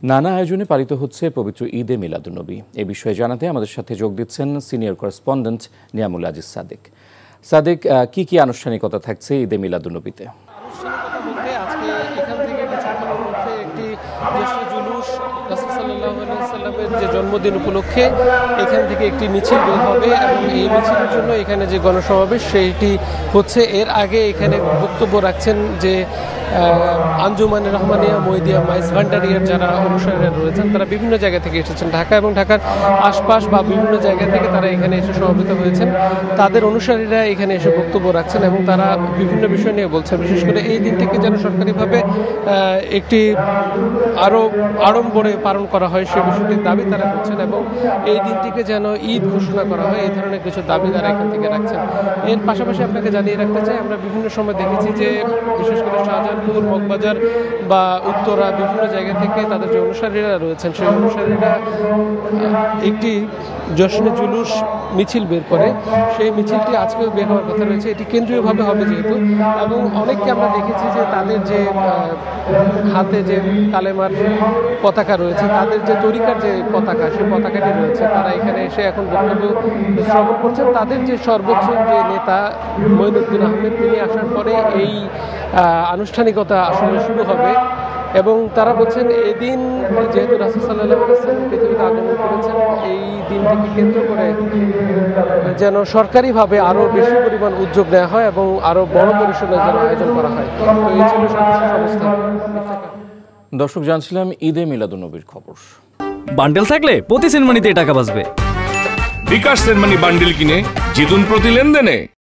নানা আয়োজনে পালিত হচ্ছে পবিত্র ঈদে মিলাদুন্নবী। এ বিষয়ে জানাতে আমাদের সাথে যোগ দিচ্ছেন সিনিয়র করেসপন্ডেন্ট নিয়ামুল আজিজ সাদেক। সাদেক, কি আনুষ্ঠানিকতা থাকছে ঈদে মিলাদুন্নবীতে? আনুষ্ঠানিকতা বলতে আজকে এখান থেকে কিছুক্ষণের মধ্যে একটি জ্যেষ্ঠ জুলুস রাসূল সাল্লাল্লাহু আলাইহি ওয়াসাল্লামের যে জন্মদিন উপলক্ষে এখান থেকে একটি মিছিল বের হবে এবং এই মিছিলের জন্য এখানে যে গণসমাবেশ সেইটি হচ্ছে। এর আগে এখানে বক্তব্য রাখছেন যে আঞ্জুমানে রহমানিয়া মইদিয়া মাইজ ভান্ডারিয়ার যারা অনুসারীরা রয়েছেন তারা বিভিন্ন জায়গা থেকে এসেছেন, ঢাকা এবং ঢাকার আশপাশ বা বিভিন্ন জায়গা থেকে তারা এখানে এসে সমবেত হয়েছেন। তাদের অনুসারীরা এখানে এসে বক্তব্য রাখছেন এবং তারা বিভিন্ন বিষয় নিয়ে বলছেন। বিশেষ করে এই দিনটিকে যেন সরকারিভাবে একটি আরও আড়ম্বরে পালন করা হয় সে বিষয়টির দাবি তারা করছেন এবং এই দিনটিকে যেন ঈদ ঘোষণা করা হয় এই ধরনের কিছু দাবি তারা এখান থেকে রাখছেন। এর পাশাপাশি আপনাকে জানিয়ে রাখতে চাই, আমরা বিভিন্ন সময় দেখেছি যে বিশেষ করে শাহজাহানপুর, মগবাজার বা উত্তরা বিভিন্ন জায়গা থেকে তাদের যে অনুসারীরা রয়েছেন সেই অনুসারীরা একটি জশ্নে জুলুস মিছিল বের করে। সেই মিছিলটি আজকেও বের হওয়ার কথা রয়েছে। এটি কেন্দ্রীয়ভাবে হবে যেহেতু, এবং অনেককে আমরা দেখেছি যে তাদের যে হাতে যে কালেমার পতাকা রয়েছে, তাদের যে তরিকার যে পতাকা সেই পতাকাটি রয়েছে, তারা এখানে এসে এখন বক্তব্য শ্রবণ করছেন। তাদের যে সর্বোচ্চ যে নেতা মঈনুদ্দিন আহমেদ, তিনি আসার পরে এই আনুষ্ঠানিকতা আসলে শুরু হবে এবং তারা বলছেন এদিন যেহেতু রাসূল সাল্লাল্লাহু আলাইহি ওয়াসাল্লাম পৃথিবীতে আগমন করেছেন, এই দিনটিকে কেন্দ্র করে যেন সরকারিভাবে আরও বেশি পরিমাণ উদ্যোগ নেওয়া হয় এবং আরও বড় পরিসরে যেন আয়োজন করা হয়। তো এই ছিল সর্বশেষ অবস্থা। দর্শক, জানছিলাম ঈদে মিলাদুন্নবীর খবর। বান্ডেল থাকলে প্রতি সেনমানিতে টাকা বাঁচবে। বিকাশ সেনমানি বান্ডেল কিনে জিতুন প্রতি লেনদেনে।